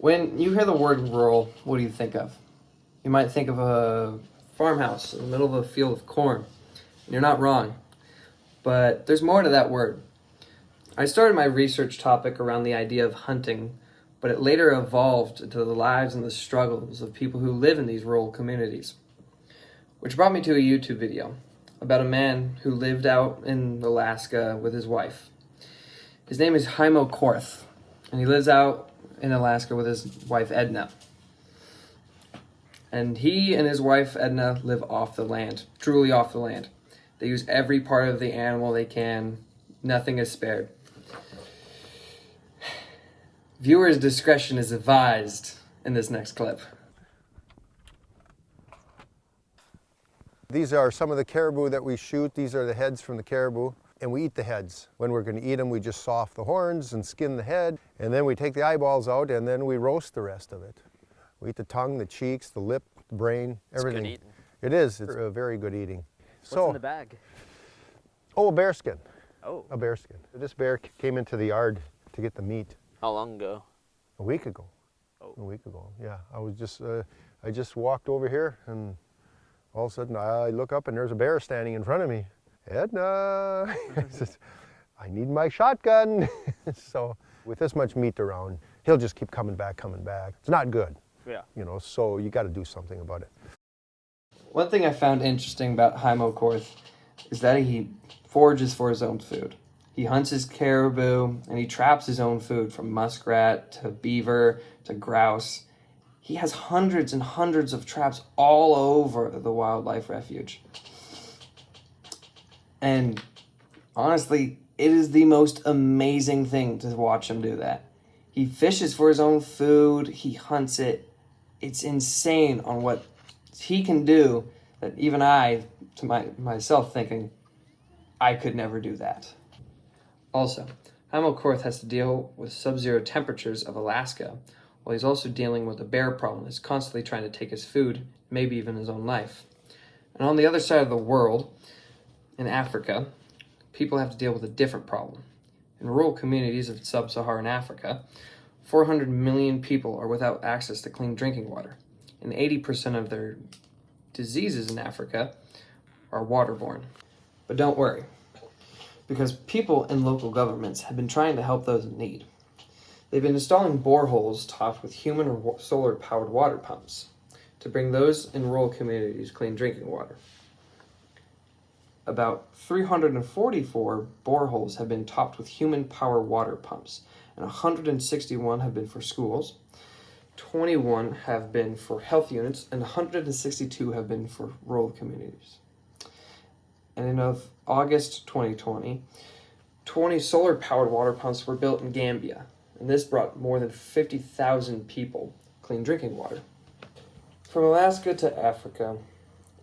When you hear the word rural, what do you think of? You might think of a farmhouse in the middle of a field of corn. And you're not wrong, but there's more to that word. I started my research topic around the idea of hunting, but it later evolved into the lives and the struggles of people who live in these rural communities. Which brought me to a YouTube video about a man who lived out in Alaska with his wife. His name is Haimo Korth, and he lives out in Alaska with his wife Edna. And he and his wife Edna live off the land, truly off the land. They use every part of the animal they can. Nothing is spared. Viewers' discretion is advised in this next clip. These are some of the caribou that we shoot. These are the heads from the caribou, and we eat the heads. When we're going to eat them, we just saw off the horns and skin the head, and then we take the eyeballs out, and then we roast the rest of it. We eat the tongue, the cheeks, the lip, the brain, everything. It's good eating. It is. It's a very good eating. What's in the bag? Oh, a bear skin. Oh. A bear skin. This bear came into the yard to get the meat. How long ago? A week ago. Oh. A week ago, yeah. I just walked over here, and all of a sudden I look up and there's a bear standing in front of me. Edna, I says, I need my shotgun. So with this much meat around, he'll just keep coming back. It's not good. Yeah. You know, so you got to do something about it. One thing I found interesting about Haimo Korth is that he forages for his own food. He hunts his caribou and he traps his own food, from muskrat to beaver to grouse. He has hundreds and hundreds of traps all over the wildlife refuge. And honestly, it is the most amazing thing to watch him do that. He fishes for his own food, he hunts it. It's insane on what he can do that even I, to myself, thinking, I could never do that. Also, Haimo Korth has to deal with sub-zero temperatures of Alaska, while he's also dealing with a bear problem that's constantly trying to take his food, maybe even his own life. And on the other side of the world, in Africa, people have to deal with a different problem. In rural communities of sub-Saharan Africa, 400 million people are without access to clean drinking water, and 80% of their diseases in Africa are waterborne. But don't worry, because people and local governments have been trying to help those in need. They've been installing boreholes topped with human or solar-powered water pumps to bring those in rural communities clean drinking water. About 344 boreholes have been topped with human-powered water pumps, and 161 have been for schools, 21 have been for health units, and 162 have been for rural communities. And in August 2020, 20 solar-powered water pumps were built in Gambia, and this brought more than 50,000 people clean drinking water. From Alaska to Africa,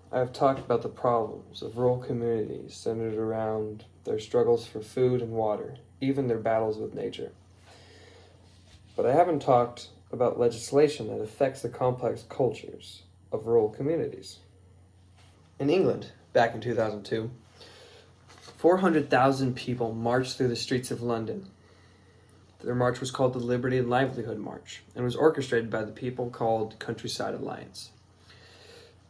I have talked about the problems of rural communities centered around their struggles for food and water, even their battles with nature. But I haven't talked about legislation that affects the complex cultures of rural communities. In England, back in 2002, 400,000 people marched through the streets of London. Their march was called the Liberty and Livelihood March and was orchestrated by the people called Countryside Alliance.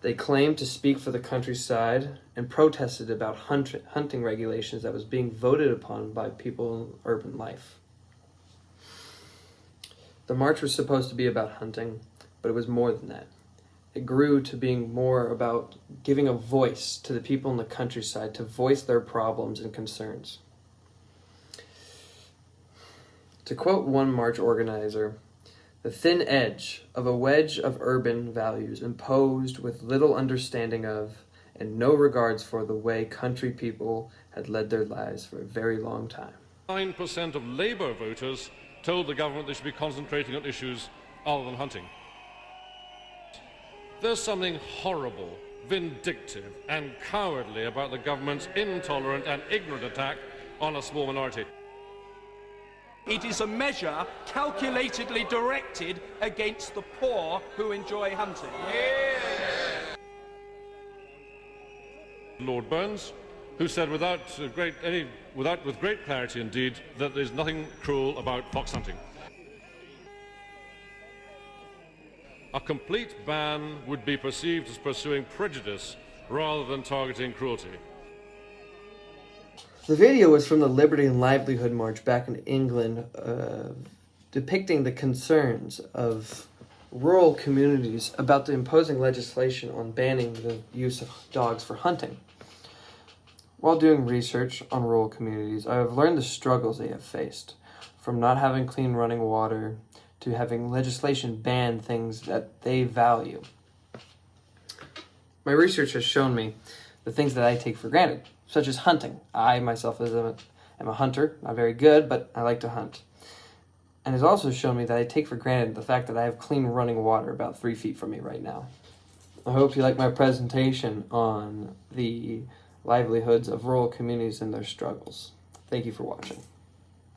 They claimed to speak for the countryside and protested about hunting regulations that was being voted upon by people in urban life. The march was supposed to be about hunting, but it was more than that. It grew to being more about giving a voice to the people in the countryside to voice their problems and concerns. To quote one march organizer, "The thin edge of a wedge of urban values imposed with little understanding of and no regards for the way country people had led their lives for a very long time." 9% of Labour voters told the government they should be concentrating on issues other than hunting. There's something horrible, vindictive and cowardly about the government's intolerant and ignorant attack on a small minority. It is a measure calculatedly directed against the poor who enjoy hunting. Lord Burns, who said with great clarity indeed that there's nothing cruel about fox hunting. a complete ban would be perceived as pursuing prejudice rather than targeting cruelty. The video was from the Liberty and Livelihood March back in England, depicting the concerns of rural communities about the imposing legislation on banning the use of dogs for hunting. While doing research on rural communities, I have learned the struggles they have faced, from not having clean running water to having legislation ban things that they value. My research has shown me the things that I take for granted, such as hunting. I myself am a hunter, not very good, but I like to hunt. And it's also shown me that I take for granted the fact that I have clean running water about 3 feet from me right now. I hope you like my presentation on the livelihoods of rural communities and their struggles. Thank you for watching.